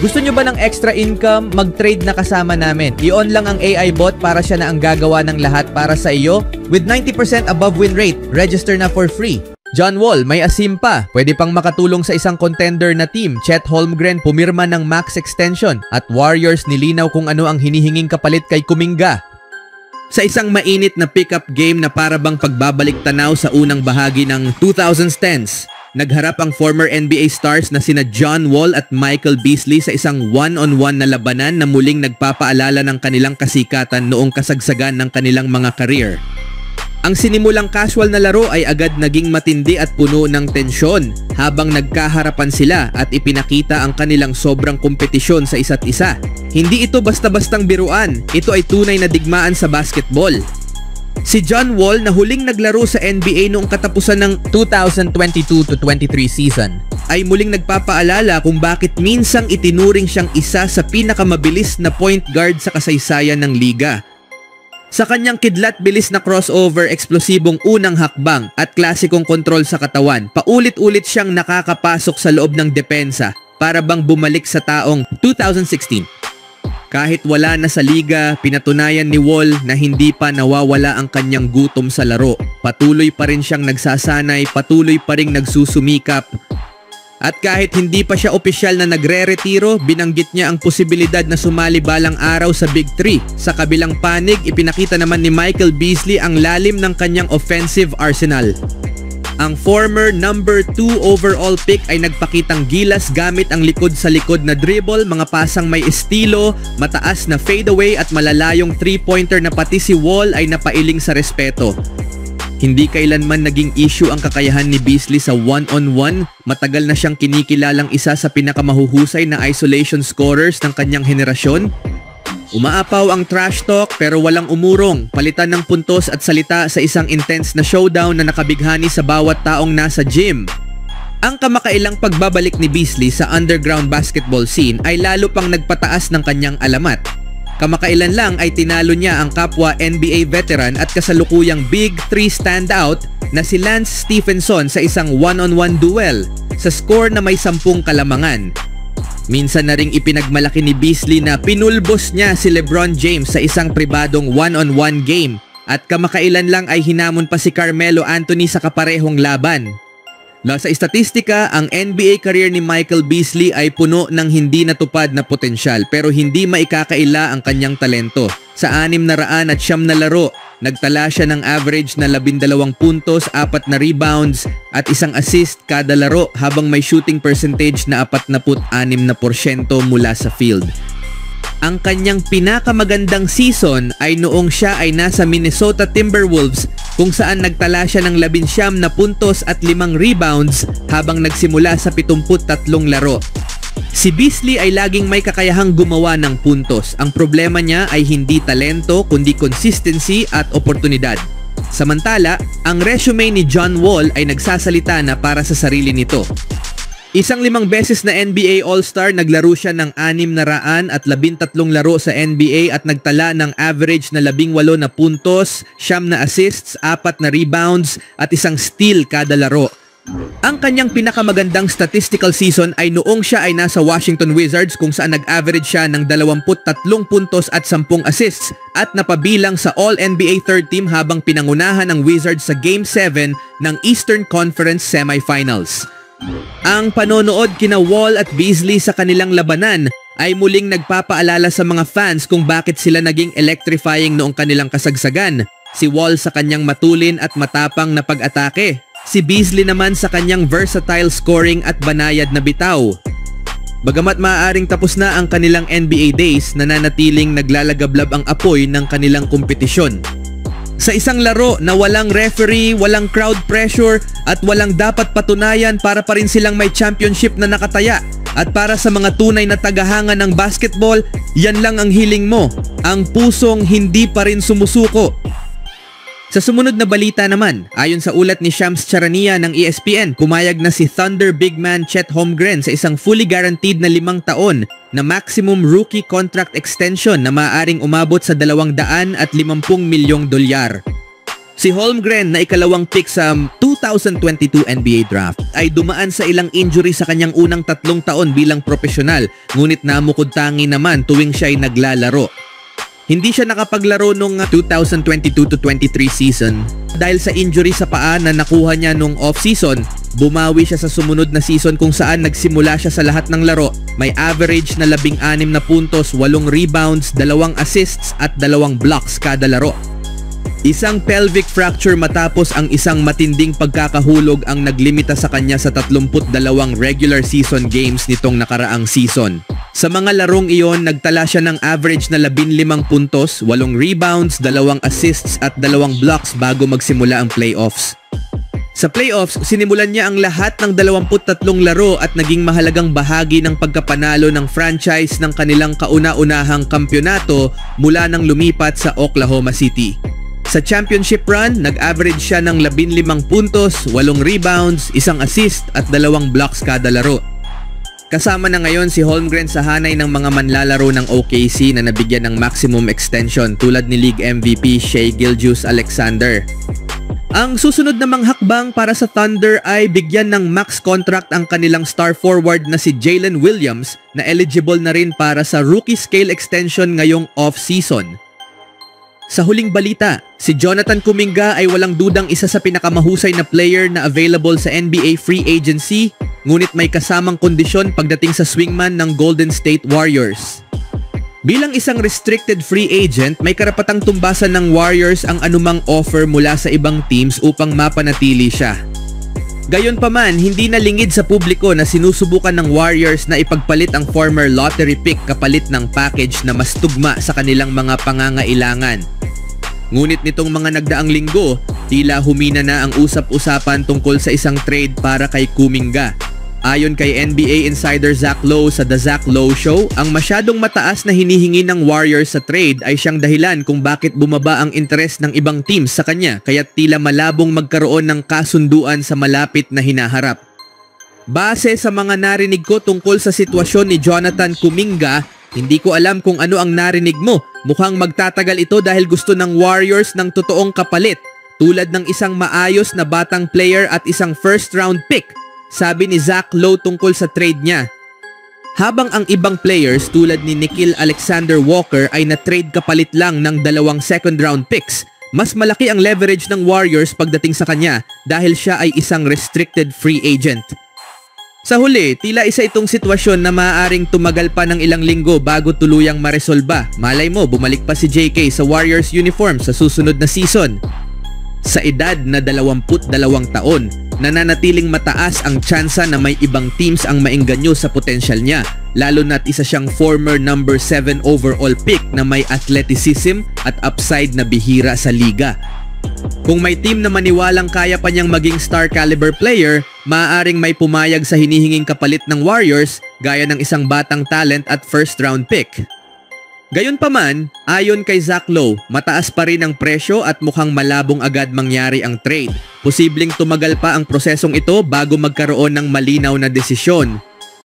Gusto nyo ba ng extra income? Mag-trade na kasama namin. I-on lang ang AI bot para siya na ang gagawa ng lahat para sa iyo. With 90% above win rate, register na for free. John Wall, may asim pa. Pwede pang makatulong sa isang contender na team. Chet Holmgren pumirma ng max extension. At Warriors nilinaw kung ano ang hinihinging kapalit kay Kuminga. Sa isang mainit na pick-up game na para bang pagbabalik tanaw sa unang bahagi ng 2010s, nagharap ang former NBA stars na sina John Wall at Michael Beasley sa isang one-on-one na labanan na muling nagpapaalala ng kanilang kasikatan noong kasagsagan ng kanilang mga career. Ang sinimulang casual na laro ay agad naging matindi at puno ng tensyon habang nagkaharapan sila at ipinakita ang kanilang sobrang kompetisyon sa isa't isa. Hindi ito basta-bastang biruan, ito ay tunay na digmaan sa basketball. Si John Wall na huling naglaro sa NBA noong katapusan ng 2022-23 season ay muling nagpapaalala kung bakit minsang itinuring siyang isa sa pinakamabilis na point guard sa kasaysayan ng liga. Sa kanyang kidlat-bilis na crossover, eksplosibong unang hakbang at klasikong kontrol sa katawan, paulit-ulit siyang nakakapasok sa loob ng depensa para bang bumalik sa taong 2016. Kahit wala na sa liga, pinatunayan ni Wall na hindi pa nawawala ang kanyang gutom sa laro. Patuloy pa rin siyang nagsasanay, patuloy pa rin nagsusumikap. At kahit hindi pa siya opisyal na nagre-retiro, binanggit niya ang posibilidad na sumali balang araw sa Big 3. Sa kabilang panig, ipinakita naman ni Michael Beasley ang lalim ng kanyang offensive arsenal. Ang former number 2 overall pick ay nagpakitang gilas gamit ang likod sa likod na dribble, mga pasang may estilo, mataas na fadeaway at malalayong 3-pointer na pati si Wall ay napailing sa respeto. Hindi kailanman naging issue ang kakayahan ni Beasley sa one-on-one, matagal na siyang kinikilalang isa sa pinakamahuhusay na isolation scorers ng kanyang henerasyon. Umaapaw ang trash talk pero walang umurong, palitan ng puntos at salita sa isang intense na showdown na nakabighani sa bawat taong nasa gym. Ang kamakailang pagbabalik ni Beasley sa underground basketball scene ay lalo pang nagpataas ng kanyang alamat. Kamakailan lang ay tinalo niya ang kapwa NBA veteran at kasalukuyang Big 3 standout na si Lance Stephenson sa isang one-on-one duel sa score na may 10 kalamangan. Minsan na ring ipinagmalaki ni Beasley na pinulbos niya si LeBron James sa isang pribadong one-on-one game at kamakailan lang ay hinamon pa si Carmelo Anthony sa kaparehong laban. Sa statistika, ang NBA career ni Michael Beasley ay puno ng hindi natupad na potensyal pero hindi maikakaila ang kanyang talento. Sa 609 na laro, nagtala siya ng average na 12 puntos, 4 na rebounds at 1 assist kada laro habang may shooting percentage na 46% mula sa field. Ang kanyang pinakamagandang season ay noong siya ay nasa Minnesota Timberwolves kung saan nagtala siya ng 19 na puntos at 5 rebounds habang nagsimula sa 73 laro. Si Beasley ay laging may kakayahang gumawa ng puntos. Ang problema niya ay hindi talento kundi consistency at oportunidad. Samantala, ang resume ni John Wall ay nagsasalita na para sa sarili nito. Isang 5 beses na NBA All-Star, naglaro siya ng 613 laro sa NBA at nagtala ng average na 18 na puntos, 9 na assists, 4 na rebounds at 1 steal kada laro. Ang kanyang pinakamagandang statistical season ay noong siya ay nasa Washington Wizards kung saan nag-average siya ng 23 puntos at 10 assists at napabilang sa All-NBA Third Team habang pinangunahan ng Wizards sa Game 7 ng Eastern Conference Semifinals. Ang panonood kina Wall at Beasley sa kanilang labanan ay muling nagpapaalala sa mga fans kung bakit sila naging electrifying noong kanilang kasagsagan. Si Wall sa kanyang matulin at matapang na pag-atake. Si Beasley naman sa kanyang versatile scoring at banayad na bitaw. Bagamat maaaring tapos na ang kanilang NBA days, nananatiling naglalagablab ang apoy ng kanilang kompetisyon. Sa isang laro na walang referee, walang crowd pressure at walang dapat patunayan, para pa rin silang may championship na nakataya. At para sa mga tunay na tagahanga ng basketball, yan lang ang hiling mo, ang pusong hindi pa rin sumusuko. Sa sumunod na balita naman, ayon sa ulat ni Shams Charania ng ESPN, pumayag na si Thunder big man Chet Holmgren sa isang fully guaranteed na 5 taon na maximum rookie contract extension na maaaring umabot sa $250 milyong. Si Holmgren na ikalawang pick sa 2022 NBA Draft ay dumaan sa ilang injury sa kanyang unang 3 taon bilang profesional, ngunit namukod-tangi naman tuwing siya ay naglalaro. Hindi siya nakapaglaro nung 2022-23 season dahil sa injury sa paa na nakuha niya nung off-season. Bumawi siya sa sumunod na season kung saan nagsimula siya sa lahat ng laro. May average na 16 na puntos, 8 rebounds, 2 assists at 2 blocks kada laro. Isang pelvic fracture matapos ang isang matinding pagkakahulog ang naglimita sa kanya sa 32 regular season games nitong nakaraang season. Sa mga larong iyon, nagtala siya ng average na 15 puntos, 8 rebounds, 2 assists at 2 blocks bago magsimula ang playoffs. Sa playoffs, sinimulan niya ang lahat ng 23 laro at naging mahalagang bahagi ng pagkapanalo ng franchise ng kanilang kauna-unahang kampyonato mula nang lumipat sa Oklahoma City. Sa championship run, nag-average siya ng 15 puntos, 8 rebounds, 1 assist at 2 blocks kada laro. Kasama na ngayon si Holmgren sa hanay ng mga manlalaro ng OKC na nabigyan ng maximum extension tulad ni League MVP Shai Gilgeous-Alexander. Ang susunod namang hakbang para sa Thunder ay bigyan ng max contract ang kanilang star forward na si Jalen Williams na eligible na rin para sa rookie scale extension ngayong off-season. Sa huling balita, si Jonathan Kuminga ay walang dudang isa sa pinakamahusay na player na available sa NBA free agency, ngunit may kasamang kondisyon pagdating sa swingman ng Golden State Warriors. Bilang isang restricted free agent, may karapatang tumbasan ng Warriors ang anumang offer mula sa ibang teams upang mapanatili siya. Gayunpaman, hindi nalingid sa publiko na sinusubukan ng Warriors na ipagpalit ang former lottery pick kapalit ng package na mas tugma sa kanilang mga pangangailangan. Ngunit nitong mga nagdaang linggo, tila humina na ang usap-usapan tungkol sa isang trade para kay Kuminga. Ayon kay NBA insider Zach Lowe sa The Zach Lowe Show, ang masyadong mataas na hinihingi ng Warriors sa trade ay siyang dahilan kung bakit bumaba ang interes ng ibang teams sa kanya, kaya't tila malabong magkaroon ng kasunduan sa malapit na hinaharap. Base sa mga narinig ko tungkol sa sitwasyon ni Jonathan Kuminga, hindi ko alam kung ano ang narinig mo. Mukhang magtatagal ito dahil gusto ng Warriors ng totoong kapalit, tulad ng isang maayos na batang player at isang first round pick, sabi ni Zach Lowe tungkol sa trade niya. Habang ang ibang players tulad ni Nickeil Alexander-Walker ay na-trade kapalit lang ng 2 second round picks, mas malaki ang leverage ng Warriors pagdating sa kanya dahil siya ay isang restricted free agent. Sa huli, tila isa itong sitwasyon na maaaring tumagal pa ng ilang linggo bago tuluyang maresolba. Malay mo, bumalik pa si JK sa Warriors uniform sa susunod na season. Sa edad na 22 taon, nananatiling mataas ang tsansa na may ibang teams ang maengganyo sa potensyal niya, lalo na't isa siyang former number 7 overall pick na may athleticism at upside na bihira sa liga. Kung may team na maniwalang kaya pa niyang maging star caliber player, maaaring may pumayag sa hinihinging kapalit ng Warriors gaya ng isang batang talent at first round pick. Gayunpaman, ayon kay Zach Lowe, mataas pa rin ang presyo at mukhang malabong agad mangyari ang trade. Posibleng tumagal pa ang prosesong ito bago magkaroon ng malinaw na desisyon.